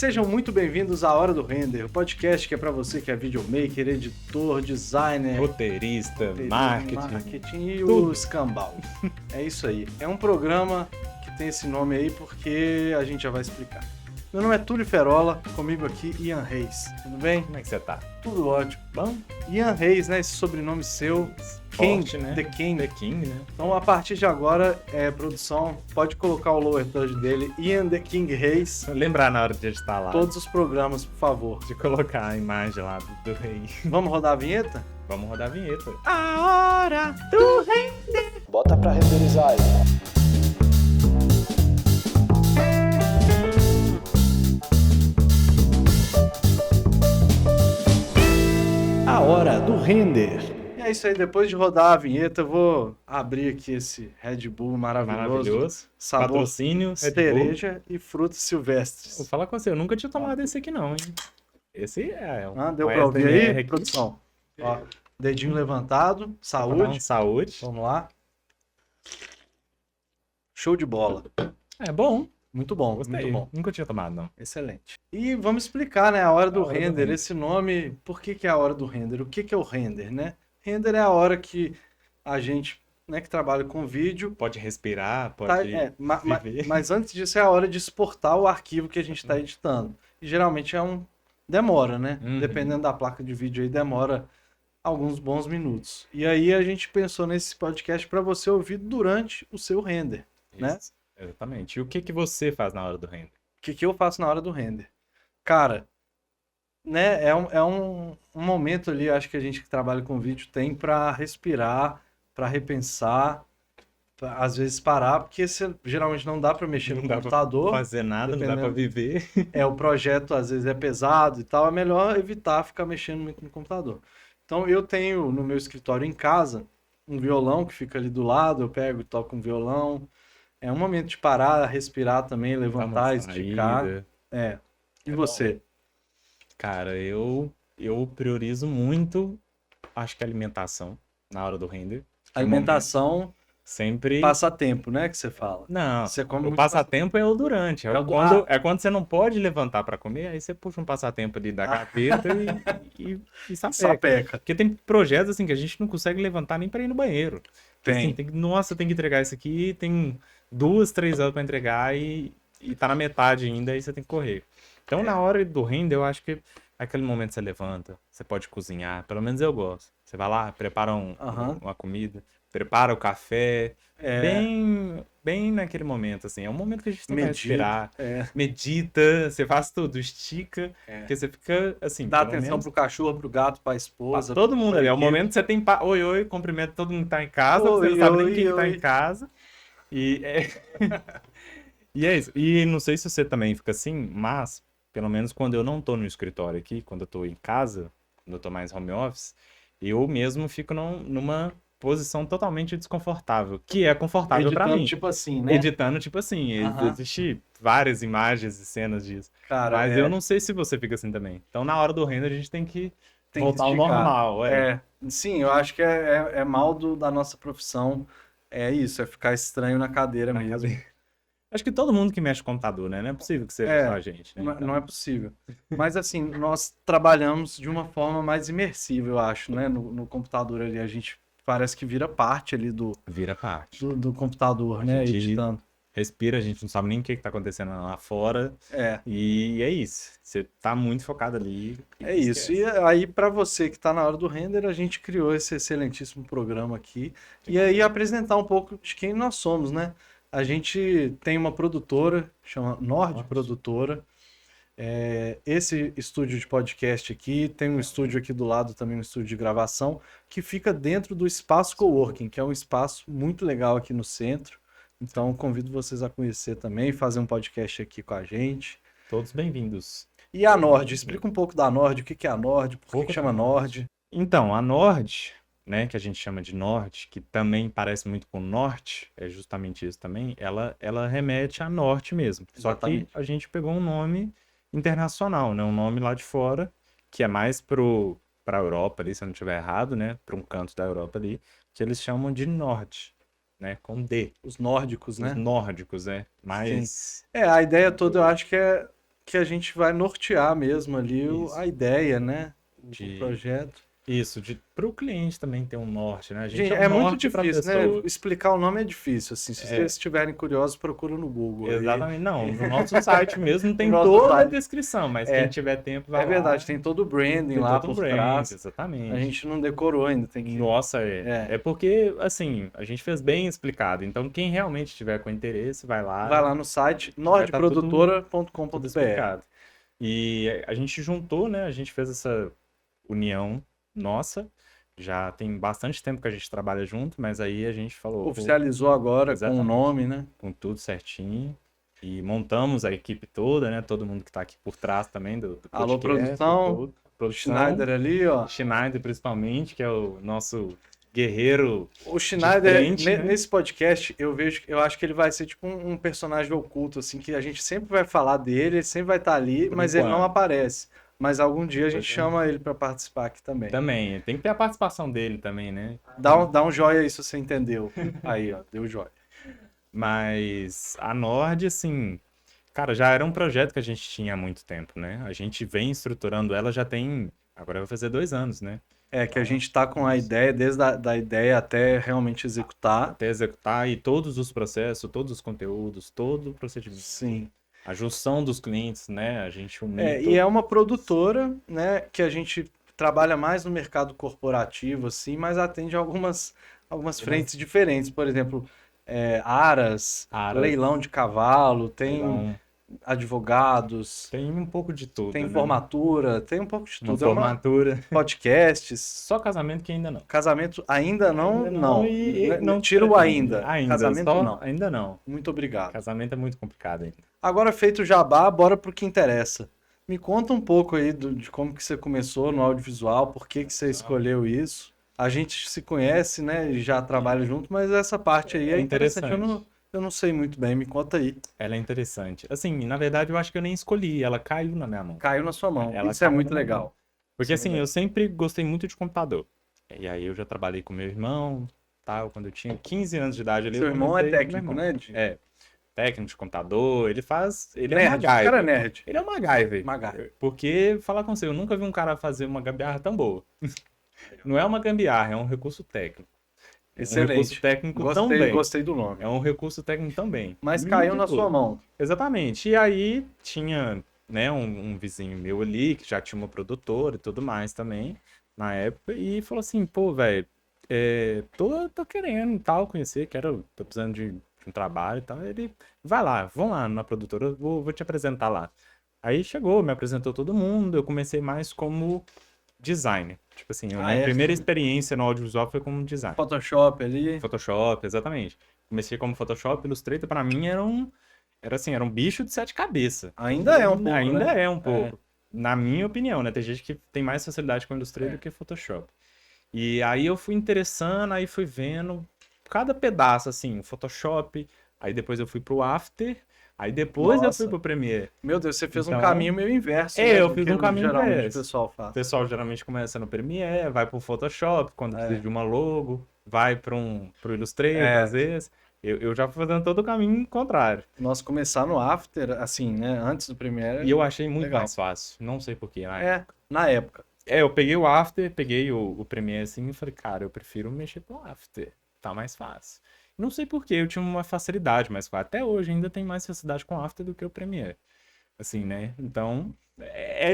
Sejam muito bem-vindos à Hora do Render, o podcast que é para você que é videomaker, editor, designer, roteirista, marketing e tudo. o escambau. É isso aí. É um programa que tem esse nome aí porque a gente já vai explicar. Meu nome é Túlio Ferola, comigo aqui Ian Reis. Tudo bem? Como é que você tá? Tudo ótimo. Bom? Ian Reis, né? Esse sobrenome seu. Forte, King, né? The King. The King, né? Então, a partir de agora, produção, pode colocar o lower third dele, Ian The King Reis. Lembrar na hora de editar lá. Todos os programas, por favor. De colocar a imagem lá do rei. Vamos rodar a vinheta? Vamos rodar a vinheta. A Hora do Render. Bota pra renderizar aí. A Hora do Render. E é isso aí, depois de rodar a vinheta, eu vou abrir aqui esse Red Bull maravilhoso. Sabor Patrocínio, Red cereja Bull. e frutas silvestres. Vou falar com você, eu nunca tinha tomado esse aqui não, hein? Esse deu pra ouvir aí, produção? Ó, dedinho levantado, saúde. Saúde. Vamos lá. Show de bola. É bom. Muito bom, Gostei. muito bom. Nunca tinha tomado, não. Excelente. E vamos explicar, né, a hora do A hora do render. render. Esse nome, por que é a hora do render? O que é o render, né? Render é a hora que a gente, né, que trabalha com vídeo, Pode respirar, pode viver. mas antes disso é a hora de exportar o arquivo que a gente está editando. E geralmente demora, né? Uhum. Dependendo da placa de vídeo aí, demora alguns bons minutos. E aí a gente pensou nesse podcast para você ouvir durante o seu render, né? Isso, exatamente. E o que você faz na hora do render? O que eu faço na hora do render? Cara, né, é um momento ali, acho que a gente que trabalha com vídeo tem para respirar, para repensar, pra, às vezes parar, porque geralmente não dá para mexer no Não dá pra computador. fazer nada, não dá pra viver. O projeto às vezes é pesado e tal, é melhor evitar ficar mexendo muito no computador. Então eu tenho no meu escritório em casa um violão que fica ali do lado, eu pego e toco um violão. É um momento de parar, respirar também, levantar, esticar. E você? Cara, eu priorizo muito, acho que a alimentação na hora do render. Alimentação, Sempre. passatempo, né, que você fala. Não, Você come o muito passatempo é o durante. É o du- É quando você não pode levantar pra comer, aí você puxa um passatempo ali da gaveta e sapeca. sapeca. Porque tem projetos assim que a gente não consegue levantar nem pra ir no banheiro. Tem. Assim, nossa, tem que entregar isso aqui, tem 2, 3 horas pra entregar e tá na metade ainda, aí você tem que correr. Então, na hora do render, eu acho que aquele momento que você levanta, você pode cozinhar, pelo menos eu gosto. Você vai lá, prepara uma comida, prepara o café, bem naquele momento, assim. É um momento que a gente tem que respirar, medita, você faz tudo, estica, porque você fica, assim... Dá pelo atenção menos, pro cachorro, pro gato, pra esposa. pra todo mundo ali. É o equipe. momento que você tem... Oi, oi, cumprimenta todo mundo que tá em casa, Oi, você não sabe oi, nem quem que tá oi. em casa. E e é isso. E não sei se você também fica assim, mas, pelo menos quando eu não tô no escritório aqui, quando eu tô em casa, quando eu tô mais home office, eu mesmo fico numa posição totalmente desconfortável, que é confortável pra Editando mim. tipo assim, né? Editando, tipo assim, Aham. existe várias imagens e cenas disso. Cara, Mas eu não sei se você fica assim também. Então, na hora do render, a gente tem que voltar ao esticar. normal. Sim, eu acho que é mal da nossa profissão. É isso, é ficar estranho na cadeira mesmo. Acho que todo mundo que mexe com computador, né? Não é possível que seja só a gente, né? Não é possível. Mas assim, nós trabalhamos de uma forma mais imersiva, eu acho, né? No computador ali, a gente parece que vira parte ali Vira parte. do computador, né? gente Editando. Respira, a gente não sabe nem o que tá acontecendo lá fora. E é isso. Você tá muito focado ali. É isso. E aí, para você que tá na hora do render, a gente criou esse excelentíssimo programa aqui. E aí, apresentar um pouco de quem nós somos, né? A gente tem uma produtora, chama Nord Produtora. Esse estúdio de podcast aqui, tem um estúdio aqui do lado também, um estúdio de gravação, que fica dentro do Espaço Coworking, que é um espaço muito legal aqui no centro. Então, convido vocês a conhecer também, fazer um podcast aqui com a gente. Todos bem-vindos. E a Nord, explica um pouco da Nord, o que é a Nord, por que chama Nord? Então, a Nord, né, que a gente chama de Nord, que também parece muito com Norte, é justamente isso também, ela remete a Norte mesmo. Exatamente. Só que a gente pegou um nome internacional, né, um nome lá de fora, que é mais pra Europa ali, se eu não estiver errado, né, para um canto da Europa ali, que eles chamam de Nord, né, com D. Os nórdicos, né? Os nórdicos, né, mas... A ideia toda eu acho que é que a gente vai nortear mesmo ali Isso. a ideia, né? O De projeto. Isso, para o cliente também ter um norte, né? A gente Gente, é um é muito norte para a difícil, né? pessoa. Explicar o nome é difícil, assim. Se vocês É, estiverem curiosos, procura no Google aí. exatamente. Não, no nosso site mesmo No tem nosso toda a site. descrição, mas quem É, tiver tempo é vai verdade, lá, tem todo o branding tem lá todo o por brand, trás. A exatamente. gente não decorou ainda, tem que. Nossa, é. É. É porque, assim, a gente fez bem explicado. Então, quem realmente tiver com interesse, vai lá, Vai lá no site que vai estar tudo nordeprodutora.com.br. explicado. E a gente juntou, né? A gente fez essa união nossa. Já tem bastante tempo que a gente trabalha junto, mas aí a gente falou, pô, Oficializou agora com o exatamente, nome, né? com tudo certinho. E montamos a equipe toda, né? Todo mundo que tá aqui por trás também do Alô, podcast, produção. todo. Produção, Schneider ali, ó. Schneider principalmente, que é o nosso guerreiro O de Schneider, frente, né? nesse podcast, eu acho que ele vai ser tipo um personagem oculto, assim, que a gente sempre vai falar dele, ele sempre vai estar ali, Por mas ele não enquanto. aparece. Mas algum dia a gente Pois é. chama ele para participar aqui também. Também, tem que ter a participação dele também, né? Dá um joia aí se você entendeu. Aí, ó, deu joia. Mas a Nord, assim, cara, já era um projeto que a gente tinha há muito tempo, né? A gente vem estruturando ela já tem, agora vai fazer 2 anos, né? É que a gente tá com a ideia, desde a da ideia até realmente executar. Até executar e todos os processos, todos os conteúdos, todo o procedimento. Sim. A junção dos clientes, né? A gente unir E é uma produtora, né, que a gente trabalha mais no mercado corporativo, assim, mas atende algumas frentes diferentes. Por exemplo, aras, Aras, leilão de cavalo, tem leilão, advogados, tem um pouco de tudo, tem né? formatura, tem um pouco de Uma tudo. É uma formatura. podcasts, Só casamento que ainda não. casamento ainda não, Ainda não não. e não Tira o pretende. ainda. Ainda, Casamento só não. ainda não. Muito obrigado. Casamento é muito complicado ainda. Agora feito o jabá, bora pro que interessa. Me conta um pouco aí de como que você começou no audiovisual, por que que você escolheu isso. A gente se conhece, né, e já trabalha junto, mas essa parte aí é É interessante. interessante. Eu não sei muito bem, me conta aí. Ela é interessante. Assim, na verdade, eu acho que eu nem escolhi. Ela caiu na minha mão. Caiu na sua mão. Ela Isso é caiu na muito minha mão. legal. Porque Isso é assim, muito eu legal. sempre gostei muito de computador. E aí eu já trabalhei com meu irmão, tal, quando eu tinha 15 anos de idade ali, eu Seu irmão é comecei com meu técnico, irmão. né, É, técnico de computador, ele é um Nerd. O cara é MacGyver. nerd. Ele é um MacGyver. MacGyver. Porque, falar com você, eu nunca vi um cara fazer uma gambiarra tão boa. Não é uma gambiarra, é um recurso técnico. É um recurso Excelente. técnico Gostei, também. gostei do nome. É um recurso técnico também. Mas Mínimo caiu de na sua tudo. mão. Exatamente. E aí tinha, né, um vizinho meu ali, que já tinha uma produtora e tudo mais também, na época, e falou assim, pô, velho, tô querendo e tal, conhecer, tô precisando de um trabalho e tal. Ele, vai lá, vamos lá na produtora, eu vou te apresentar lá. Aí chegou, me apresentou todo mundo, eu comecei mais como designer. Tipo assim, a Ah, minha é? primeira experiência no audiovisual foi como designer. Photoshop ali. Photoshop, exatamente. Comecei como Photoshop, Illustrator, pra mim era um bicho de 7 cabeças. Ainda é um pouco, Ainda né? é um pouco. Na minha opinião, né? Tem gente que tem mais facilidade com Illustrator do que Photoshop. E aí eu fui interessando, aí fui vendo cada pedaço, assim, o Photoshop, aí depois eu fui pro After, aí depois eu fui Nossa. pro Premiere. Meu Deus, você fez um Então, caminho meio inverso, né? eu Do fiz que um caminho geralmente o inverso. pessoal O faz. pessoal geralmente começa no Premiere, vai pro Photoshop quando precisa de uma logo, vai pro Illustrator às É, vezes. Eu já fui fazendo todo o caminho contrário. nós começar no After, assim, né? Antes do Premiere, E eu achei muito legal. mais fácil. Não sei por quê. Na época. Eu peguei o After, peguei o Premiere assim e falei, cara, eu prefiro mexer pro After. Tá mais fácil. Não sei por quê, eu tinha uma facilidade mais fácil. Até hoje ainda tem mais facilidade com o After do que o Premiere. Assim, né? Então,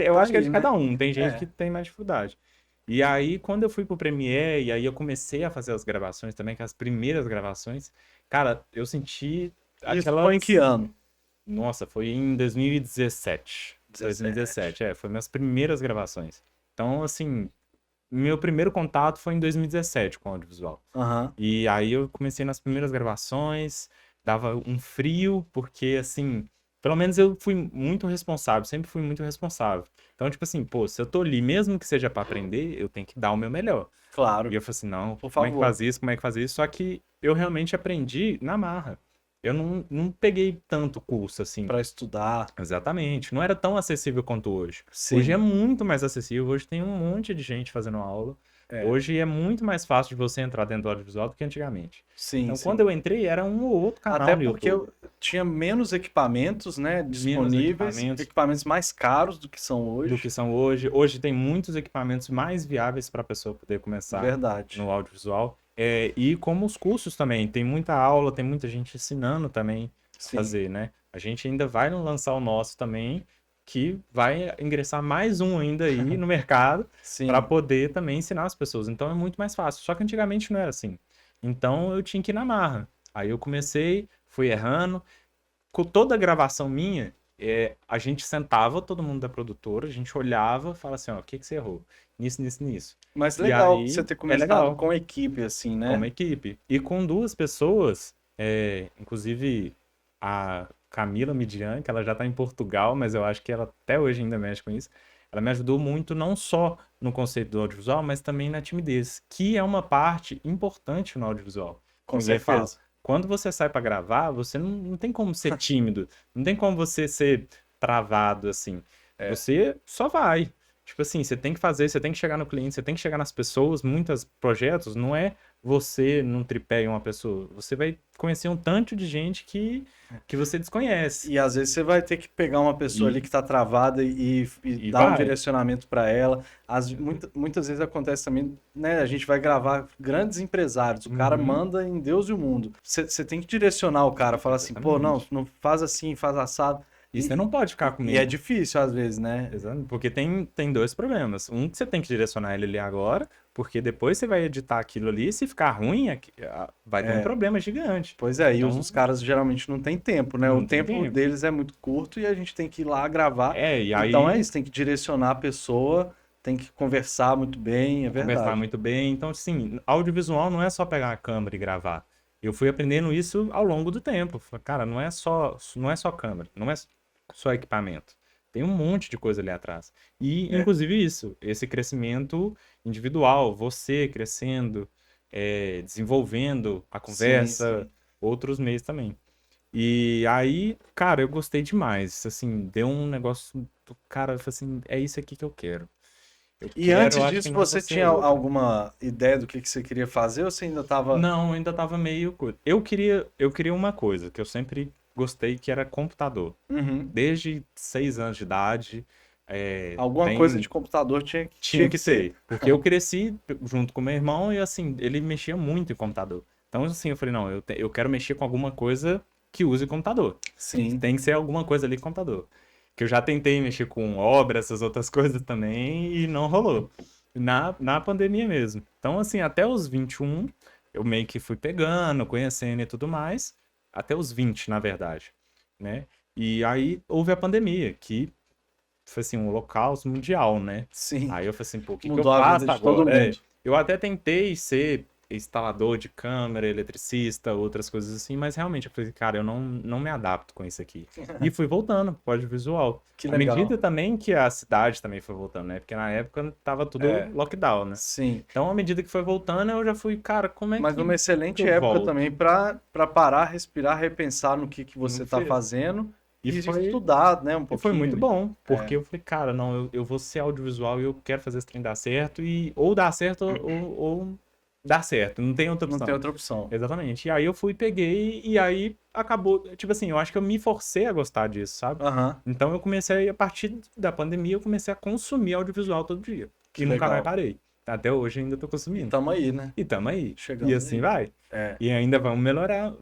eu Tá acho que é aí, de né? cada um. Tem gente É. que tem mais dificuldade. E aí, quando eu fui pro Premiere, e aí eu comecei a fazer as gravações também, que as primeiras gravações, cara, eu senti Isso foi em que ano? Nossa, foi em 2017. 2017, foi minhas primeiras gravações. Então, assim, meu primeiro contato foi em 2017 com o audiovisual. Aham. E aí eu comecei nas primeiras gravações, dava um frio, porque assim, pelo menos eu fui muito responsável, sempre fui muito responsável. Então, tipo assim, pô, se eu tô ali, mesmo que seja pra aprender, eu tenho que dar o meu melhor. Claro. E eu falei assim, não, Por como é que favor. faz isso, como é que faz isso? Só que eu realmente aprendi na marra. Eu não peguei tanto curso assim. Pra estudar. Exatamente. Não era tão acessível quanto hoje. Sim. Hoje é muito mais acessível. Hoje tem um monte de gente fazendo aula. Hoje é muito mais fácil de você entrar dentro do audiovisual do que antigamente. Sim, Então, sim. quando eu entrei, era um ou outro canal Até no porque YouTube. tinha menos equipamentos, né, Menos disponíveis, equipamentos mais caros do que são hoje. do que são hoje. Hoje tem muitos equipamentos mais viáveis para a pessoa poder começar Verdade. no audiovisual. E como os cursos também, tem muita aula, tem muita gente ensinando também a Sim. fazer, né? A gente ainda vai lançar o nosso também, que vai ingressar mais um ainda aí no mercado Sim. para poder também ensinar as pessoas. Então é muito mais fácil. Só que antigamente não era assim. Então eu tinha que ir na marra. Aí eu comecei, fui errando. Com toda a gravação minha, a gente sentava, todo mundo da produtora, a gente olhava e falava assim, ó, o que que você errou? Nisso, nisso, nisso. Mas E legal aí, você ter é começado legal, com equipe, assim, né? como equipe. E com duas pessoas, inclusive a Camila Midian, que ela já está em Portugal, mas eu acho que ela até hoje ainda mexe com isso. Ela me ajudou muito, não só no conceito do audiovisual, mas também na timidez, que é uma parte importante no audiovisual. Com Ninguém fala. certeza. Quando você sai para gravar, você não tem como ser tímido, não tem como você ser travado assim. Você só vai. Tipo assim, você tem que fazer, você tem que chegar no cliente, você tem que chegar nas pessoas. Muitos projetos não é você num tripé e uma pessoa. Você vai conhecer um tanto de gente que você desconhece. E às vezes você vai ter que pegar uma pessoa ali que está travada e dar um vai. direcionamento para ela. Muitas vezes acontece também, né? A gente vai gravar grandes empresários, o cara manda em Deus e o mundo. Você tem que direcionar o cara, falar assim, pô, não faz assim, faz assado. E você não pode ficar comigo. E é difícil às vezes, né? Exato, porque tem dois problemas. Um que você tem que direcionar ele ali agora, porque depois você vai editar aquilo ali, e se ficar ruim, vai ter um problema gigante. Pois é, Então, e os caras geralmente não têm tempo, né? Não O tem tempo tempo. deles é muito curto e a gente tem que ir lá gravar. e Então aí é isso, tem que direcionar a pessoa, tem que conversar muito bem, é conversar verdade. muito bem. Então, assim, audiovisual não é só pegar a câmera e gravar. Eu fui aprendendo isso ao longo do tempo. Falei, cara, não é só câmera, não é só equipamento. Tem um monte de coisa ali atrás. E, inclusive, esse crescimento individual, você crescendo, desenvolvendo a conversa, sim. outros meios também. E aí, cara, eu gostei demais. Assim, deu um negócio do cara, eu falei assim, é isso aqui que eu quero. E antes Acho que disso, não você você tinha outra. alguma ideia do que você queria fazer ou você ainda estava... Não, ainda tava meio coisa. Eu queria uma coisa que eu sempre gostei, que era computador. Uhum. Desde 6 anos de idade, Alguma coisa de computador tinha que que ter. ter. Porque eu cresci junto com meu irmão e, assim, ele mexia muito em computador. Então, assim, eu falei, não, eu quero mexer com alguma coisa que use computador. Sim. Tem que ser alguma coisa ali com computador. Que eu já tentei mexer com obra, essas outras coisas também, e não rolou. Na pandemia mesmo. Então, assim, até os 21, eu meio que fui pegando, conhecendo e tudo mais. Até os 20, na verdade, né? E aí houve a pandemia, que foi assim, um holocausto mundial, né? Sim. Aí eu falei assim, pô, o que eu Mudou a vida faço de todo agora? mundo. Eu até tentei ser instalador de câmera, eletricista, outras coisas assim, mas realmente eu falei, cara, eu não me adapto com isso aqui. E fui voltando pro audiovisual. Que À legal. medida também que a cidade também foi voltando, né? Porque na época tava tudo lockdown, né? Sim. Então, à medida que foi voltando, eu já fui, cara, como é Mas que numa excelente eu época volto? também para parar, respirar, repensar no que você está fez. fazendo e foi- estudar, né, um E pouquinho. foi muito bom, porque eu falei, cara, não, eu vou ser audiovisual e eu quero fazer esse trem dar certo, e ou dar certo ou dar certo, não tem outra Não opção. tem outra opção. Exatamente. E aí eu fui, peguei, e aí acabou, tipo assim, eu acho que eu me forcei a gostar disso, sabe? Aham. Então eu comecei, a partir da pandemia, eu comecei a consumir audiovisual todo dia. Que E nunca legal. mais parei. Até hoje ainda tô consumindo. Tamo aí, né? E tamo aí. Chegamos E assim aí. vai. E ainda vamos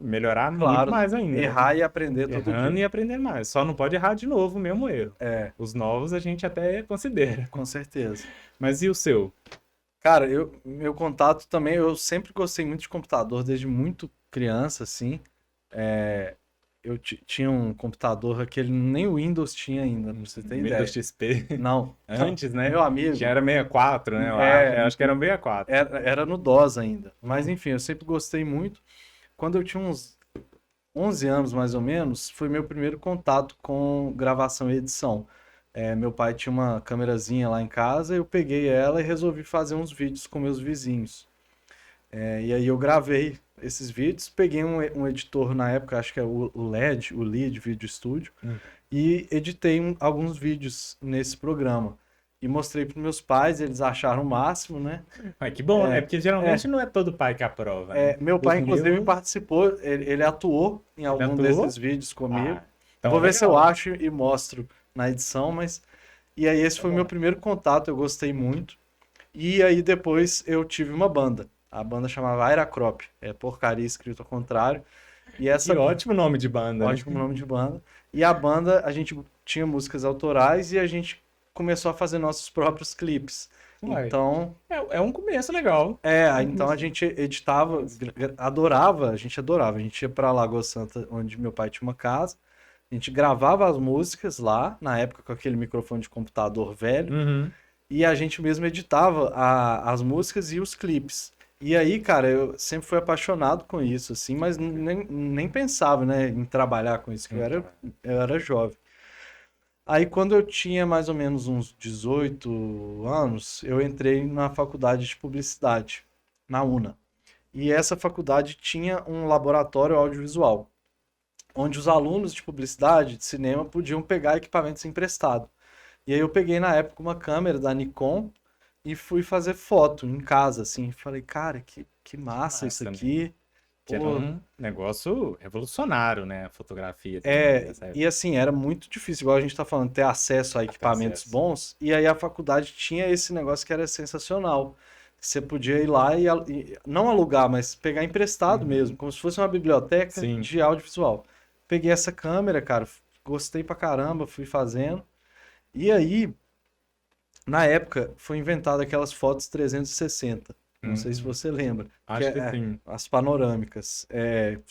melhorar muito Claro, mais ainda. né? errar e aprender todo Errando dia. e aprender mais. Só não pode errar de novo o mesmo erro. Os novos a gente até considera. Com certeza. Mas e o seu? Cara, meu contato também, eu sempre gostei muito de computador, desde muito criança, assim. Eu tinha um computador, aquele nem o Windows tinha ainda, pra você ter ideia. Windows XP. Não. Antes, né? Meu amigo. Já era 64, né? Eu acho que era 64. Era no DOS ainda. Mas enfim, eu sempre gostei muito. Quando eu tinha uns 11 anos, mais ou menos, foi meu primeiro contato com gravação e edição. Meu pai tinha uma câmerazinha lá em casa, eu peguei ela e resolvi fazer uns vídeos com meus vizinhos. E aí eu gravei esses vídeos, peguei um editor na época, acho que é o LED, o Lead Video Studio, e editei alguns vídeos nesse programa. e mostrei para meus pais, eles acharam o máximo, né? Mas que bom, né? Porque É, geralmente não é todo pai que aprova, né? meu Os pai, inclusive, meus, participou, ele atuou em ele algum desses atuou. vídeos comigo. Ah, Eu então é vou ver se eu legal. acho e mostro na edição, mas. E aí, esse Tá foi o meu bom. primeiro contato, eu gostei muito. E aí, depois, eu tive uma banda. A banda chamava Aeracrop, é porcaria escrito ao contrário. E Que essa, ótimo nome de banda, né? ótimo nome de banda. E a banda, a gente tinha músicas autorais e a gente começou a fazer nossos próprios clipes. Uai, Então, é um começo legal. É um então a começo. gente editava, adorava, a gente ia pra Lagoa Santa, onde meu pai tinha uma casa, a gente gravava as músicas lá, na época com aquele microfone de computador velho, Uhum. e a gente mesmo editava as músicas e os clipes. E aí, cara, eu sempre fui apaixonado com isso, assim, mas nem pensava, né, em trabalhar com isso, que Então, eu era jovem. Aí, quando eu tinha mais ou menos uns 18 anos, eu entrei na faculdade de publicidade, na UNA. E essa faculdade tinha um laboratório audiovisual, onde os alunos de publicidade, de cinema, podiam pegar equipamentos emprestados. E aí eu peguei na época uma câmera da Nikon e fui fazer foto em casa, assim. Falei, cara, que massa isso massa, né? aqui. Que era Pô, um negócio revolucionário, né? A fotografia também nessa e época. assim, era muito difícil, igual a gente tá falando, ter acesso a Ter equipamentos acesso. bons. E aí a faculdade tinha esse negócio que era sensacional. Você podia ir lá e não alugar, mas pegar emprestado Uhum. mesmo, como se fosse uma biblioteca Sim. de audiovisual. Peguei essa câmera, cara, gostei pra caramba, fui fazendo. E aí, na época, foi inventada aquelas fotos 360. Não sei se Hum, você lembra, que acho que sim. as panorâmicas,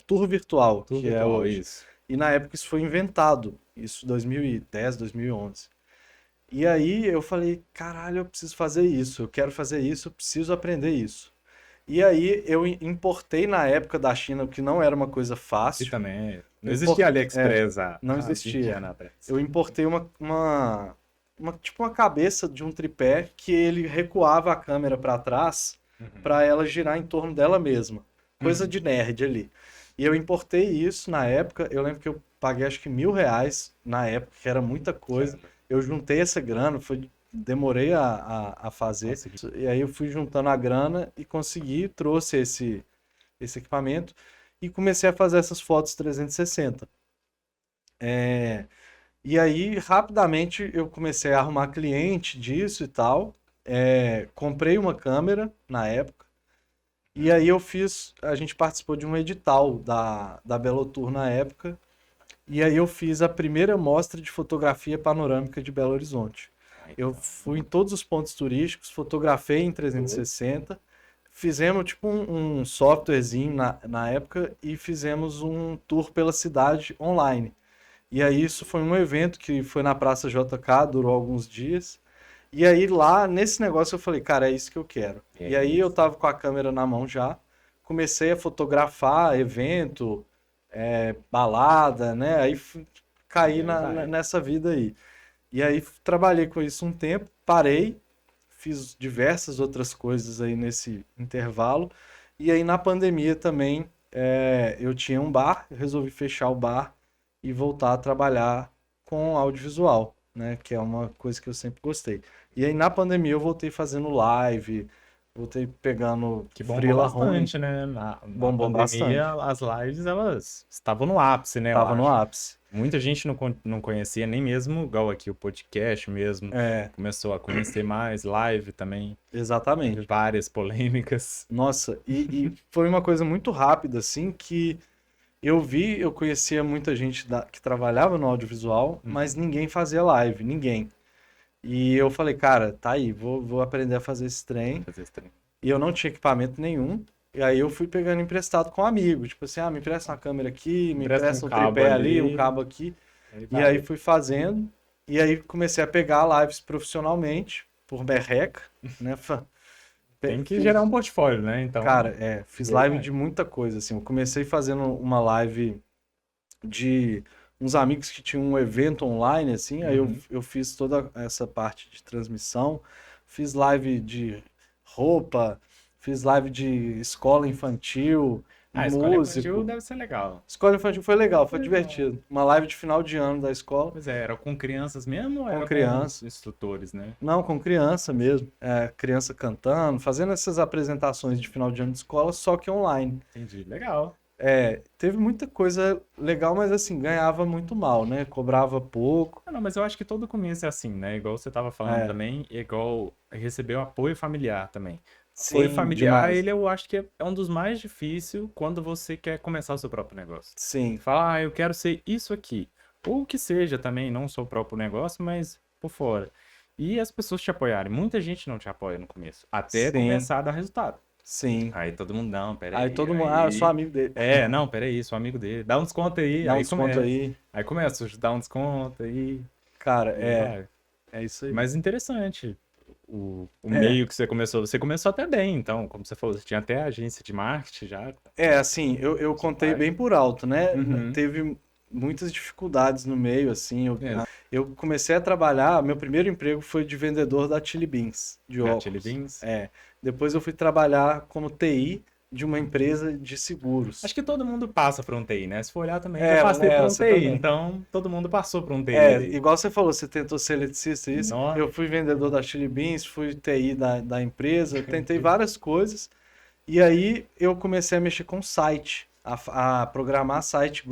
tour virtual, Tudo que é virtual, hoje. isso. E na época isso foi inventado, isso 2010, 2011. E aí eu falei, caralho, eu preciso fazer isso, eu quero fazer isso, eu preciso aprender isso. E aí eu importei na época da China, o que não era uma coisa E fácil. também não Eu existia é, AliExpress não há 20 existia. anos atrás. Eu importei tipo uma cabeça de um tripé que ele recuava a câmera para trás Uhum. para ela girar em torno dela mesma. Coisa Uhum. de nerd ali. E eu importei isso na época. Eu lembro que eu paguei acho que R$ 1.000 na época, que era muita coisa. Caramba. Eu juntei essa grana, demorei a fazer. Consegui. E aí eu fui juntando a grana e consegui, trouxe esse equipamento e comecei a fazer essas fotos 360. E aí, rapidamente, eu comecei a arrumar cliente disso e tal. Comprei uma câmera na época. E aí a gente participou de um edital da Belotour na época. E aí eu fiz a primeira mostra de fotografia panorâmica de Belo Horizonte. Ah, Eu então. fui em todos os pontos turísticos, fotografei em 360. Fizemos tipo um softwarezinho na época e fizemos um tour pela cidade online. E aí isso foi um evento que foi na Praça JK, durou alguns dias. E aí lá nesse negócio eu falei, cara, é isso que eu quero. É E aí eu isso. tava com a câmera na mão já, comecei a fotografar evento, balada, né? Aí E caí aí vai. nessa vida aí. E aí trabalhei com isso um tempo, parei, fiz diversas outras coisas aí nesse intervalo. E aí na pandemia também eu tinha um bar, eu resolvi fechar o bar e voltar a trabalhar com audiovisual, né? Que é uma coisa que eu sempre gostei. E aí na pandemia eu voltei fazendo live, voltei pegando Que bombou freela ruim, bastante, né? Na bombou pandemia, bastante. as lives, elas estavam no ápice, né? Eu Tava no acho. ápice. Muita gente não conhecia, nem mesmo, igual aqui o podcast mesmo. É, Começou a conhecer mais, live também. Teve exatamente. várias polêmicas. Nossa, e foi uma coisa muito rápida, assim, que eu conhecia muita gente que trabalhava no audiovisual, mas Uhum. ninguém fazia live, ninguém. E eu falei, cara, tá aí, vou aprender a fazer esse Vou trem. fazer esse trem. E eu não tinha equipamento nenhum. E aí eu fui pegando emprestado com um amigo. Tipo assim, me empresta uma câmera aqui, me Empresta um empresta um cabo tripé ali, um ali, cabo aqui. aí E aí vai. fui fazendo. E aí comecei a pegar lives profissionalmente, por merreca, né? Tem que gerar Fiz, um portfólio, né? Então, cara, fiz e aí live vai. de muita coisa, assim. Eu comecei fazendo uma live de uns amigos que tinham um evento online, assim. Aí Uhum. eu fiz toda essa parte de transmissão. Fiz live de roupa, fiz live de escola infantil. Ah, escola infantil músico. deve ser legal. Escola infantil foi legal, foi Legal. divertido. Uma live de final de ano da escola, Pois é, era com crianças mesmo ou com era com criança. os instrutores, né? Não, com criança mesmo. É, criança cantando, fazendo essas apresentações de final de ano de escola, só que online. Entendi. Legal. É, teve muita coisa legal, mas assim, ganhava muito mal, né? Cobrava pouco. Ah, não, mas eu acho que todo começo é assim, né? Igual você tava falando É, também, e igual receber o apoio familiar também. Apoio sim, familiar, demais. ele eu acho que é um dos mais difíceis quando você quer começar o seu próprio negócio. Sim, Fala, eu quero ser isso aqui. Ou que seja também, não só o próprio negócio, mas por fora. E as pessoas te apoiarem. Muita gente não te apoia no começo, até sim, começar a dar resultado. sim. Aí todo mundo, não, Aí peraí, todo mundo, ah, eu sou aí. amigo dele. É, não, peraí, sou amigo dele. Dá um desconto aí, Dá um aí desconto começa. aí. Aí começa, dá um desconto aí, Cara, e vai. é isso aí. Mas interessante o É, meio que você começou. Você começou até bem, então, como você falou, você tinha até agência de marketing já. assim, eu Seu contei pai. bem por alto, né? Uhum. Teve muitas dificuldades no meio, assim. Mesmo. Eu comecei a trabalhar, meu primeiro emprego foi de vendedor da Chili Beans, de Da Chili óculos. Beans. É. Depois eu fui trabalhar como TI de uma empresa de seguros. Acho que todo mundo passa por um TI, né? Se for olhar também, já passei Né, por um você TI, também. então todo mundo passou por um TI ali. Igual você falou, você tentou ser eletricista, isso. Nó. Eu fui vendedor da Chili Beans, fui TI da empresa, tentei várias coisas. E aí eu comecei a mexer com site, a programar site,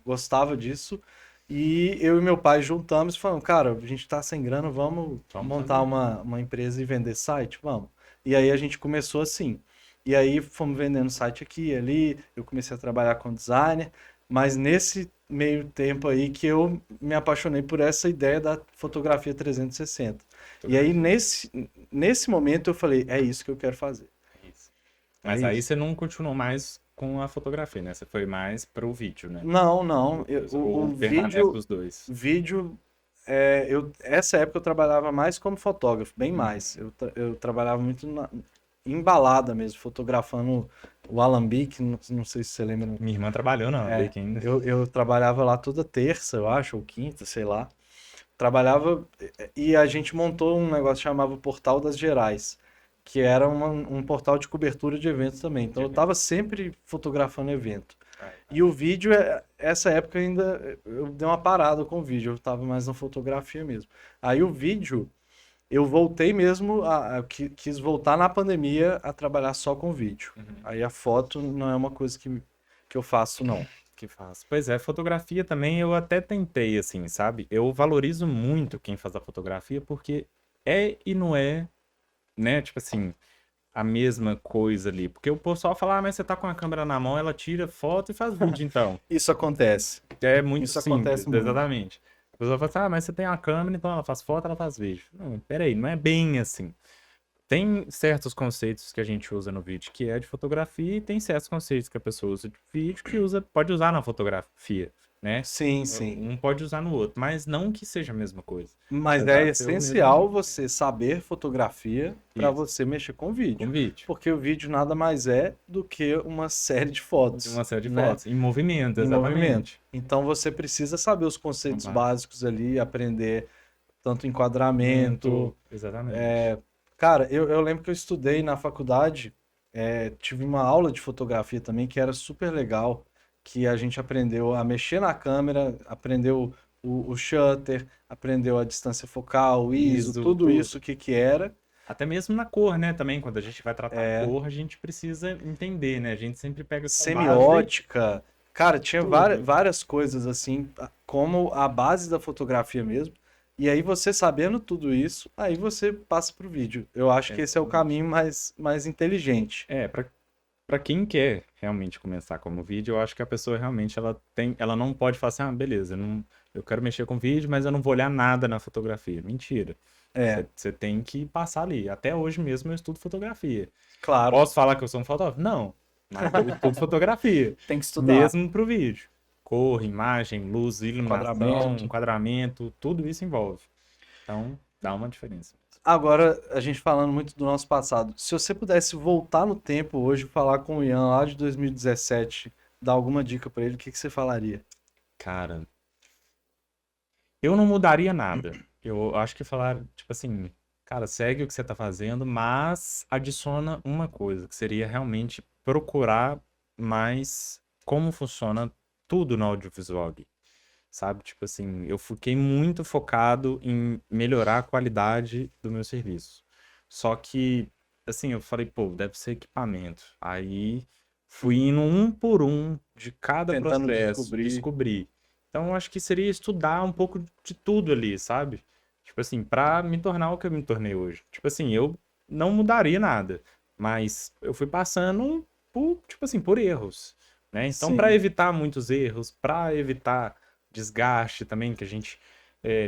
gostava disso. E eu e meu pai juntamos e falamos, cara, a gente tá sem grana, vamos Vamos montar fazer. uma empresa e vender site? Vamos. E aí a gente começou assim. E aí fomos vendendo site aqui e ali, eu comecei a trabalhar com designer, mas nesse meio tempo aí que eu me apaixonei por essa ideia da fotografia 360. E aí Fotografia. nesse momento eu falei, é isso que eu quero fazer. É isso. É Mas aí isso. você não continuou mais com a fotografia, né? Você foi mais pro vídeo, né? Não, não. Ou O permanece vídeo, os dois. vídeo, essa época eu trabalhava mais como fotógrafo, bem Uhum. mais. Eu trabalhava muito em balada mesmo, fotografando o Alambique, não sei se você lembra. Minha irmã trabalhou na Bake ainda. Eu trabalhava lá toda terça, eu acho, ou quinta, sei lá. Trabalhava e a gente montou um negócio que chamava Portal das Gerais, que era um portal de cobertura de eventos também. Então De eu evento. estava sempre fotografando evento. Ai, E o vídeo, essa época ainda eu dei uma parada com o vídeo, eu estava mais na fotografia mesmo. Aí o vídeo, eu voltei mesmo, quis voltar na pandemia a trabalhar só com vídeo. uhum. Aí a foto não é uma coisa que eu faço, não. Que faz. Pois é, fotografia também eu até tentei, assim, sabe? Eu valorizo muito quem faz a fotografia porque é e não é, né? Tipo assim, a mesma coisa ali. Porque o pessoal fala, ah, mas você tá com a câmera na mão, ela tira foto e faz vídeo, então. Isso acontece. É muito Isso acontece simples, muito. exatamente. A pessoa fala assim, ah, mas você tem uma câmera, então ela faz foto, ela faz vídeo. Não, peraí, não é bem assim. Tem certos conceitos que a gente usa no vídeo que é de fotografia e tem certos conceitos que a pessoa usa de vídeo que pode usar na fotografia, né? Sim, sim. Um pode usar no outro, mas não que seja a mesma coisa. Mas Apesar é de ser o mesmo essencial você saber fotografia para isso, você mexer com vídeo. com vídeo. Porque o vídeo nada mais é do que uma série de De fotos, uma série de né? fotos, em movimento, Em movimento. exatamente. Então você precisa saber os Um conceitos básico. básicos ali, aprender tanto enquadramento. Exatamente. Cara, eu lembro que eu estudei na faculdade, tive uma aula de fotografia também que era super legal, que a gente aprendeu a mexer na câmera, aprendeu o shutter, aprendeu a distância focal, o ISO, ISO, tudo tudo. isso, o que que era. Até mesmo na cor, né? Também, quando a gente vai tratar a cor, a gente precisa entender, né? A gente sempre pega com base Semiótica. Cara, tinha tudo. várias coisas assim, como a base da fotografia mesmo. E aí você sabendo tudo isso, aí você passa pro vídeo. Eu acho que esse é o Exatamente. caminho mais inteligente. É, pra quem quer realmente começar como vídeo, eu acho que a pessoa realmente ela não pode falar assim, ah, beleza, eu quero mexer com vídeo, mas eu não vou olhar nada na fotografia. Mentira. É, Você tem que passar ali. Até hoje mesmo eu estudo fotografia. claro, Posso falar que eu sou um fotógrafo? Não. Mas eu estudo fotografia. tem que estudar. Mesmo pro vídeo. Cor, imagem, luz, iluminação, Enquadramento. enquadramento, tudo isso envolve. Então, dá uma diferença. Agora, a gente falando muito do nosso passado, se você pudesse voltar no tempo hoje e falar com o Ian lá de 2017, dar alguma dica pra ele, o que que você falaria? Cara, eu não mudaria nada. Eu acho que falar, tipo assim, cara, segue o que você tá fazendo, mas adiciona uma coisa, que seria realmente procurar mas como funciona tudo no audiovisual ali, sabe? Tipo assim, eu fiquei muito focado em melhorar a qualidade do meu serviço. Só que, assim, eu falei, pô, deve ser equipamento. Aí fui indo um por um de cada Tentando processo, descobrir. descobrir. Então, eu acho que seria estudar um pouco de tudo ali, sabe? Tipo assim, pra me tornar o que eu me tornei hoje. Tipo assim, eu não mudaria nada, mas eu fui passando por, tipo assim, por erros, né? Então, para Sim, evitar muitos erros, para evitar desgaste também, que a gente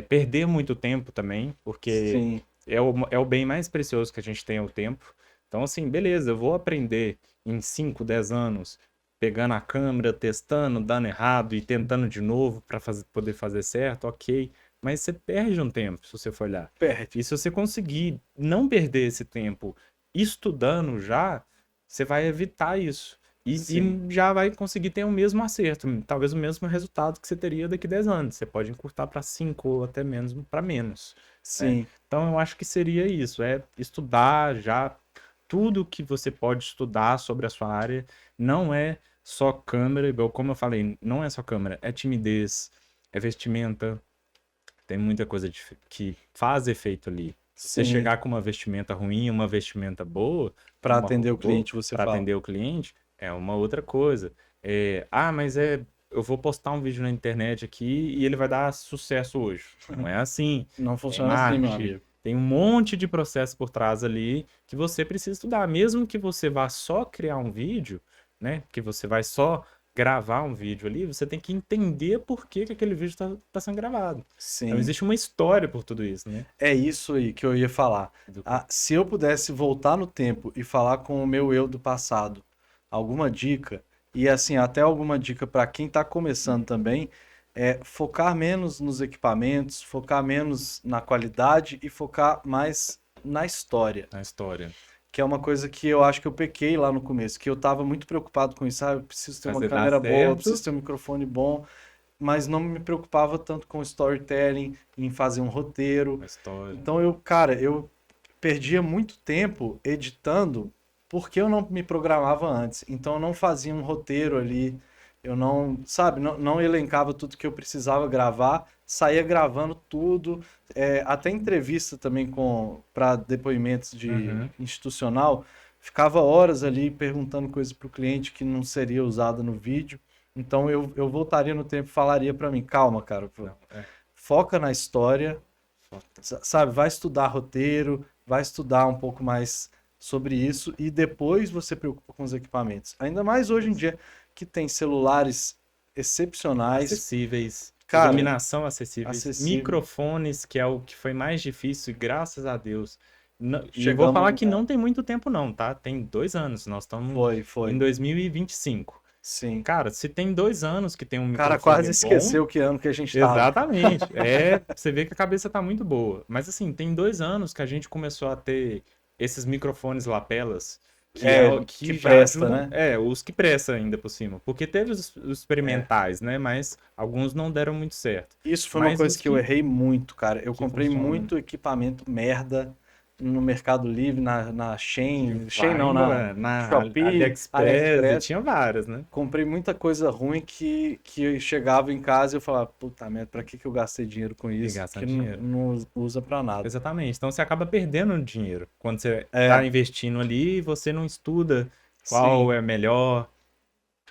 perder muito tempo também, porque sim, é o bem mais precioso que a gente tem, é o tempo. Então, assim, beleza, eu vou aprender em 5, 10 anos, pegando a câmera, testando, dando errado e tentando de novo para poder fazer certo, ok. Mas você perde um tempo, se você for olhar. perde. E se você conseguir não perder esse tempo estudando já, você vai evitar isso. Sim, E já vai conseguir ter o mesmo acerto, talvez o mesmo resultado que você teria daqui a 10 anos. Você pode encurtar para 5 ou até menos para menos, né? sim, Então eu acho que seria isso, é estudar já tudo que você pode estudar sobre a sua área. Não é só câmera, igual como eu falei, não é só câmera, é timidez, é vestimenta, tem muita coisa que faz efeito ali. Se você sim. chegar com uma vestimenta ruim, uma vestimenta boa, Para uma atender roupa o boa, cliente, você para fala. atender o cliente, é uma outra coisa. Mas eu vou postar um vídeo na internet aqui e ele vai dar sucesso hoje. Não é assim. Não Tem funciona assim, meu marketing, amigo. tem um monte de processo por trás ali que você precisa estudar. Mesmo que você vá só criar um vídeo, né? Que você vai só gravar um vídeo ali, você tem que entender por que que aquele vídeo está sendo gravado. Então Sim. existe uma história por tudo isso, né? É isso aí que eu ia falar. Do- Ah, se eu pudesse voltar no tempo e falar com o meu eu do passado, alguma dica, e assim, até alguma dica para quem está começando também, é focar menos nos equipamentos, focar menos na qualidade e focar mais na história, Na história. que é uma coisa que eu acho que eu pequei lá no começo, que eu estava muito preocupado com isso, eu preciso ter uma Fazer dar câmera boa, eu certo, preciso ter um microfone bom, mas não me preocupava tanto com storytelling, em fazer um roteiro. a história. Então eu perdia muito tempo editando porque eu não me programava antes. Então eu não fazia um roteiro ali, eu não, sabe, não elencava tudo que eu precisava gravar, saía gravando tudo, até entrevista também com para depoimentos de Uhum. institucional, ficava horas ali perguntando coisas para o cliente que não seria usada no vídeo. Então eu voltaria no tempo e falaria para mim, calma, cara, pô, Não, foca na história, foca. sabe, vai estudar roteiro, vai estudar um pouco mais sobre isso e depois você preocupa com os equipamentos. Ainda mais hoje em dia que tem celulares excepcionais, Acessíveis, cara, iluminação acessíveis, acessível. microfones, que é o que foi mais difícil, e graças a Deus. E eu vou Chegamos falar que não nela. tem muito tempo, não, tá? Tem 2 anos. Nós estamos em Foi. 2025. Sim. Cara, se tem 2 anos que tem um O cara microfone quase bom, esqueceu que ano que a gente tava. exatamente. Você vê que a cabeça tá muito boa. Mas assim, tem 2 anos que a gente começou a ter esses microfones lapelas, que é É, o que que já presta, ajudam, né? os que prestam ainda por cima. Porque teve os É. experimentais, né? Mas alguns não deram muito certo. Isso foi uma Mas coisa os que eu errei muito, cara. Eu que comprei funcionam. muito equipamento merda no Mercado Livre, na Tinha Shein, Shein não, na Vaima, na Shopee, AliExpress, e AliExpress. tinha várias, né? Comprei muita coisa ruim que eu chegava em casa e eu falava, puta merda, pra que que eu gastei dinheiro com E isso? gastam Que dinheiro. não usa pra nada. Exatamente. Então você acaba perdendo dinheiro quando você está É, investindo ali e você não estuda qual sim, é melhor,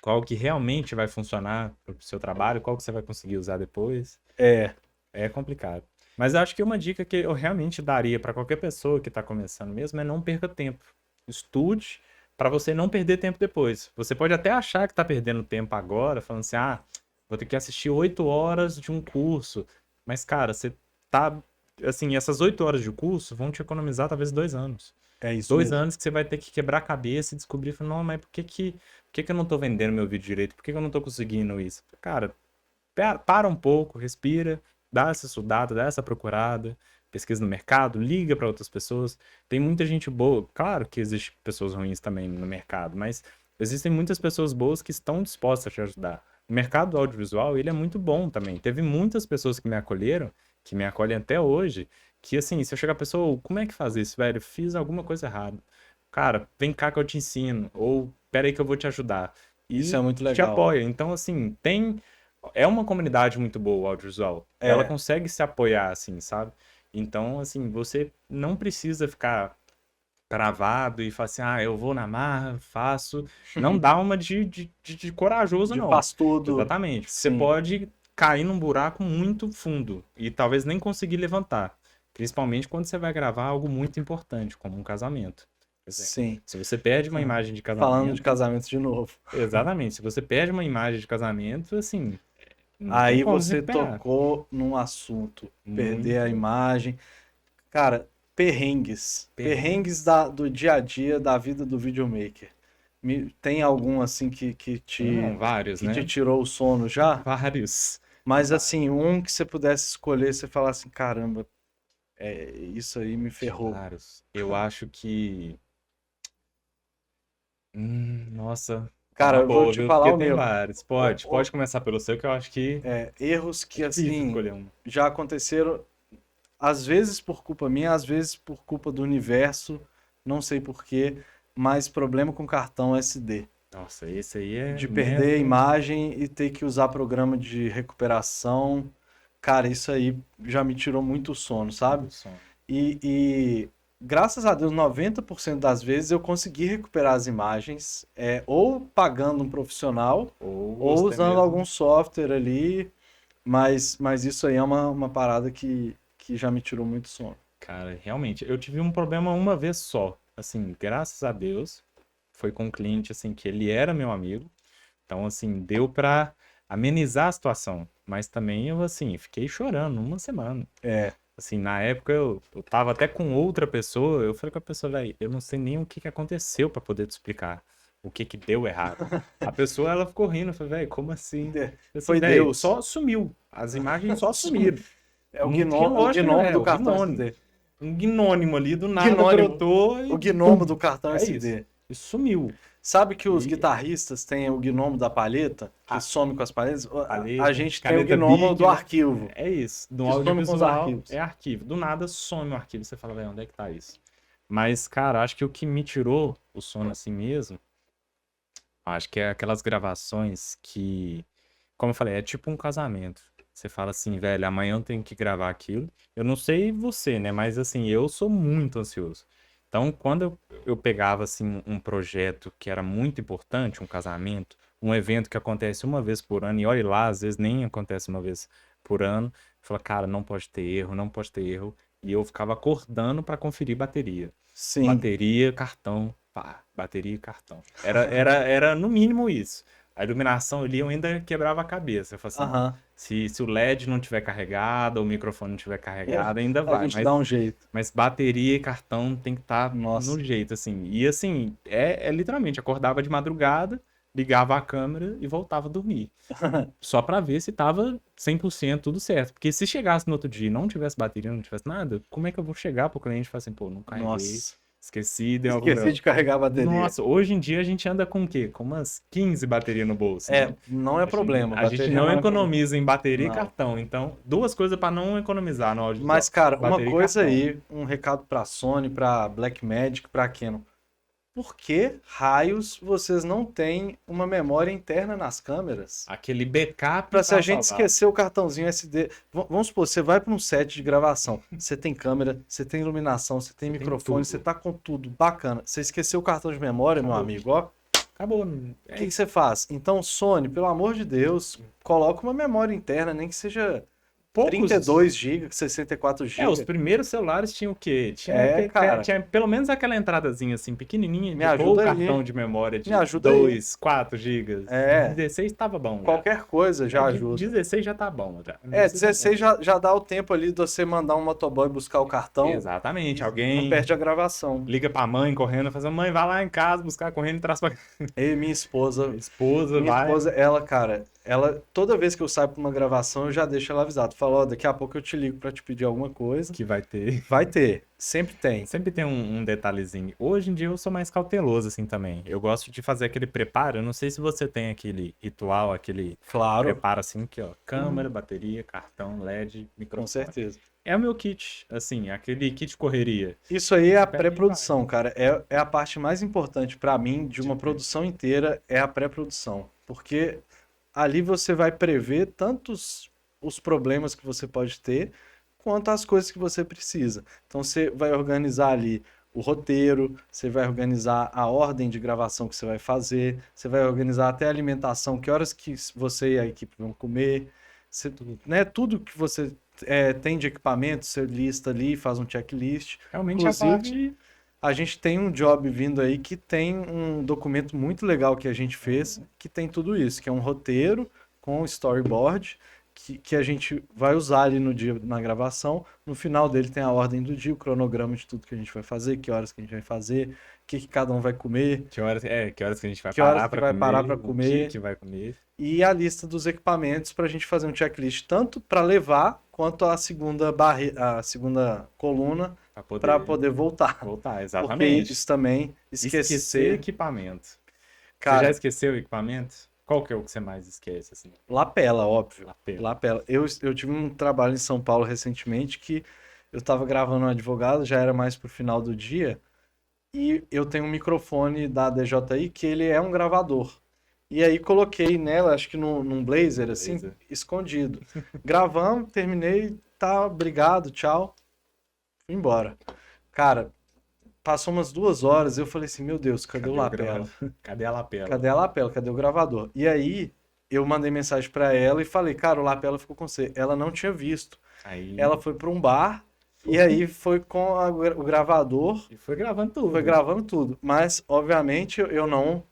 qual que realmente vai funcionar para o seu trabalho, qual que você vai conseguir usar depois. é, É complicado. Mas eu acho que uma dica que eu realmente daria para qualquer pessoa que está começando mesmo é não perca tempo. Estude para você não perder tempo depois. Você pode até achar que está perdendo tempo agora, falando assim, vou ter que assistir 8 horas de um curso. Mas, cara, você tá, assim, essas 8 horas de curso vão te economizar talvez 2 anos. é isso Dois mesmo. anos que você vai ter que quebrar a cabeça e descobrir, falar, não, mas por que que eu não tô vendendo meu vídeo direito? Por que que eu não tô conseguindo isso? Cara, para um pouco, respira, dá essa estudada, dá essa procurada, pesquisa no mercado, liga para outras pessoas. Tem muita gente boa, claro que existem pessoas ruins também no mercado, mas existem muitas pessoas boas que estão dispostas a te ajudar. O mercado audiovisual, ele é muito bom também. Teve muitas pessoas que me acolheram, que me acolhem até hoje, que assim, se eu chegar a pessoa, "Ô, como é que faz isso, velho? Fiz alguma coisa errada. Cara, vem cá que eu te ensino, ou pera aí que eu vou te ajudar. e Isso é muito te legal. apoia. Então, assim, é uma comunidade muito boa, o audiovisual. É. Ela consegue se apoiar, assim, sabe? Então, assim, você não precisa ficar cravado e falar assim, eu vou na marra, faço. Não dá uma de corajoso, De não. faz tudo. Exatamente. Você Sim. pode cair num buraco muito fundo e talvez nem conseguir levantar. Principalmente quando você vai gravar algo muito importante, como um casamento. Por exemplo. Sim. Se você perde uma imagem de Falando de casamento. casamento de novo. Exatamente. Se você perde uma imagem de casamento, assim, não tem Aí como você recuperar. tocou num assunto, perder a Muito imagem. Cara, perrengues. Perrengues do dia a dia da vida do videomaker. Tem algum assim Não, vários, que te né? tirou o sono já? Vários. Mas assim, um que você pudesse escolher, você falar assim, caramba, isso aí me ferrou. Vários. Eu acho que. Nossa, é Cara, uma eu vou boa, te viu? falar Porque o tem meu. vários. O- Pode começar pelo seu, que eu acho que Erros é que difícil assim escolher um. já aconteceram, às vezes por culpa minha, às vezes por culpa do universo, não sei por quê, mas problema com cartão SD. Nossa, esse aí é De perder a mesmo. imagem e ter que usar programa de recuperação. Cara, isso aí já me tirou muito sono, sabe? Do som. E graças a Deus, 90% das vezes eu consegui recuperar as imagens, ou pagando um profissional, Ou ou até usando mesmo. algum software ali, mas isso aí é uma parada que já me tirou muito sono. Cara, realmente, eu tive um problema uma vez só. Assim, graças a Deus, foi com um cliente, assim, que ele era meu amigo. Então, assim, deu pra amenizar a situação. Mas também eu, assim, fiquei chorando uma semana. É, Assim, na época eu tava até com outra pessoa, eu falei com a pessoa, velho, eu não sei nem o que que aconteceu pra poder te explicar o que que deu errado. A pessoa, ela ficou rindo, eu falei, velho, como assim? Eu assim, foi velho, Deus. só sumiu. As imagens só sumiram. É Não tinha o lógica, gnomo do o cartão gnônimo. SD. Um gnônimo ali, do nada Gnônimo, brotou o e gnomo pum. do cartão É isso. SD. E sumiu. Sabe que os E guitarristas têm o gnomo da palheta, que a some com as palhetas? A paleta, gente tem o caneta gnomo Bic, do né? arquivo, É isso. No que some com os audiovisual arquivos. é arquivo. Do nada some o arquivo. Você fala, velho, onde é que tá isso? Mas, cara, acho que o que me tirou o sono assim mesmo, acho que é aquelas gravações que, como eu falei, é tipo um casamento. Você fala assim, velho, amanhã eu tenho que gravar aquilo. Eu não sei você, né? Mas assim, eu sou muito ansioso. Então, quando eu pegava assim um projeto que era muito importante, um casamento, um evento que acontece uma vez por ano, e olha lá, às vezes nem acontece uma vez por ano, eu falava, cara, não pode ter erro, não pode ter erro. E eu ficava acordando para conferir bateria. Sim. Bateria, cartão, pá, bateria e cartão. Era no mínimo isso. A iluminação ali eu ainda quebrava a cabeça. Eu falei assim, Aham. se o LED não tiver carregado, o microfone não tiver carregado, ainda A vai. gente dá um jeito. Mas bateria e cartão tem que estar Nossa. no jeito, assim. E assim, é literalmente, acordava de madrugada, ligava a câmera e voltava a dormir. Só pra ver se tava 100% tudo certo. Porque se chegasse no outro dia e não tivesse bateria, não tivesse nada, como é que eu vou chegar pro cliente e falar assim, pô, não carreguei, Nossa. esqueci, deu algum Esqueci grau. de carregar a bateria. Nossa, hoje em dia a gente anda com o quê? Com umas 15 baterias no bolso, né? Não é problema. A gente Bateria não não é problema. economiza em bateria e Não. cartão. Então, duas coisas pra não economizar no audiovisual. Mas, cara, uma Bateria e coisa cartão. aí, um recado pra Sony, pra Blackmagic, pra Canon. Por que raios vocês não têm uma memória interna nas câmeras? Aquele backup Pra se a pra gente salvar. esquecer o cartãozinho SD. Vamos supor, você vai para um set de gravação, você tem câmera, você tem iluminação, você tem Você tem microfone, tudo. você tá com tudo bacana. Você esqueceu o cartão de memória, meu Acabou. amigo, ó. Acabou. O que que você faz? Então, Sony, pelo amor de Deus, coloca uma memória interna, nem que seja Poucos. 32 GB, 64 GB. Os primeiros celulares tinham o quê? Tinha, cara. tinha pelo menos aquela entradazinha assim, pequenininha, Me de pôr o ajuda aí. cartão de memória de Me ajuda aí. 2, 4 gigas. 16 tava bom. Já. Qualquer coisa já De ajuda. 16 já tá bom. Já. 16 já dá o tempo ali de você mandar um motoboy buscar o cartão. Exatamente. Não Alguém perde a gravação. liga pra mãe correndo, faz, mãe, vai lá em casa buscar correndo e traz pra E minha esposa, esposa, vai. ela, cara, toda vez que eu saio pra uma gravação, eu já deixo ela avisada. Falo, ó, daqui a pouco eu te ligo pra te pedir alguma coisa. Que vai ter. Vai ter, sempre tem. Sempre tem um detalhezinho. Hoje em dia eu sou mais cauteloso assim também. Eu gosto de fazer aquele preparo. Eu não sei se você tem aquele ritual, aquele Claro, preparo assim, que ó, câmera, bateria, cartão, LED, com microfone. certeza. é o meu kit, assim, aquele kit correria. Isso aí é a Pega e pré-produção, cara. É a parte mais importante pra mim de uma produção inteira, é a pré-produção. Porque ali você vai prever tanto os problemas que você pode ter, quanto as coisas que você precisa. Então você vai organizar ali o roteiro, você vai organizar a ordem de gravação que você vai fazer, você vai organizar até a alimentação, que horas que você e a equipe vão comer, né, tudo que você tem de equipamento, você lista ali, faz um checklist. Realmente a Inclusive, parte... a gente tem um job vindo aí que tem um documento muito legal que a gente fez, que tem tudo isso, que é um roteiro com storyboard, que a gente vai usar ali no dia na gravação. No final dele tem a ordem do dia, o cronograma de tudo que a gente vai fazer, que horas que a gente vai fazer, o que cada um vai comer, Que horas que a gente vai que horas parar que pra vai comer, parar para o comer, que vai comer. e a lista dos equipamentos para a gente fazer um checklist, tanto para levar, quanto a segunda coluna para poder voltar. voltar, Porque exatamente. isso também, Esquecer esquecer, equipamento. Você já cara, esqueceu o equipamento? Qual que é o que você mais esquece, assim? lapela, óbvio. Lapela. Lapela. Eu tive um trabalho em São Paulo recentemente que eu tava gravando um advogado, já era mais pro final do dia, e eu tenho um microfone da DJI que ele é um gravador. E aí coloquei nela, acho que num blazer, assim, Blazer. escondido. Gravamos, terminei, tá, obrigado, tchau, fui embora. Cara, passou umas 2 horas, eu falei assim, meu Deus, cadê o lapela? Cadê a lapela? Cadê a lapela? Cadê o gravador? E aí, eu mandei mensagem pra ela e falei, cara, o lapela ficou com você. Ela não tinha visto. Aí... Ela foi pra um bar e aí foi com o gravador, E foi gravando tudo. foi gravando tudo. Mas, obviamente, eu não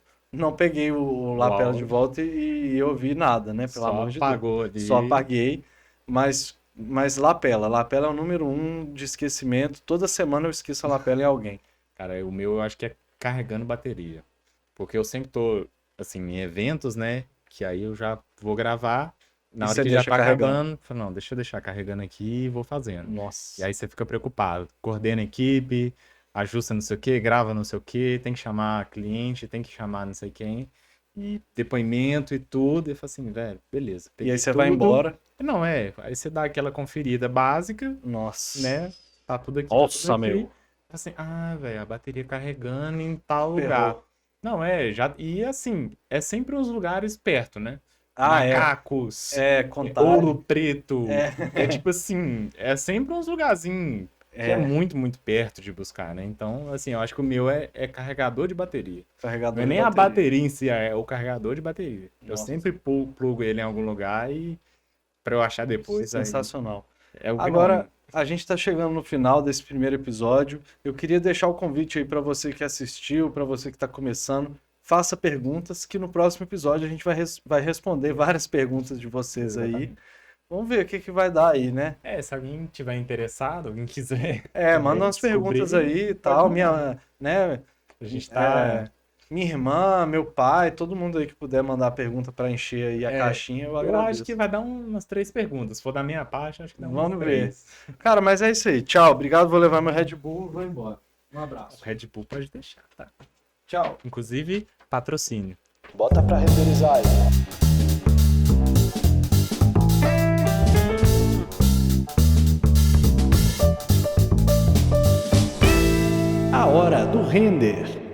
peguei o lapela de áudio. volta e ouvi nada, né? Pelo Só amor de apagou Deus. ali. Só apaguei. Mas lapela. Lapela é o número 1 de esquecimento. Toda semana eu esqueço a lapela em alguém. Cara, o meu eu acho que é carregando bateria. Porque eu sempre tô, assim, em eventos, né? Que aí eu já vou gravar. Na E hora você que já deixa tá carregando. acabando, falo, não, deixa eu deixar carregando aqui e vou fazendo. Nossa. E aí você fica preocupado. Coordena a equipe, ajusta não sei o que, grava não sei o que, tem que chamar cliente, tem que chamar não sei quem. E depoimento e tudo. E eu falo assim, velho, beleza. E aí peguei você vai tudo. embora. Não, aí você dá aquela conferida básica, Nossa. né? Tá tudo aqui, Nossa, tá tudo aqui. meu. Assim, velho, a bateria carregando em tal Ferrou. lugar. Não, já. E assim, é sempre uns lugares perto, né? Ah, Macacos, Contagem. Ouro Preto. É. É tipo assim, é sempre uns lugarzinhos que é muito, muito perto de buscar, né? Então, assim, eu acho que o meu é carregador de bateria. Carregador Não é de nem a bateria em si, é o carregador de bateria. Eu Nossa. sempre plugo ele em algum lugar e pra eu achar depois. aí Sensacional. é o Agora, a gente está chegando no final desse primeiro episódio. Eu queria deixar o convite aí para você que assistiu, para você que está começando. Faça perguntas, que no próximo episódio a gente vai responder várias perguntas de vocês aí. Exatamente. Vamos ver o que vai dar aí, né? Se alguém tiver interessado, alguém quiser Manda umas descobrir, perguntas aí e pode tal. mandar. A gente tá. Minha irmã, meu pai, todo mundo aí que puder mandar pergunta para encher aí a caixinha, eu Eu agradeço. acho que vai dar umas 3 perguntas. Se for da minha parte, acho que dá umas Vamos ver. 3. Cara, mas é isso aí. Tchau, obrigado. Vou levar meu Red Bull e vou embora. Um abraço. O Red Bull pode deixar, tá? Tchau. Inclusive, patrocínio. Bota pra renderizar aí. A hora do render.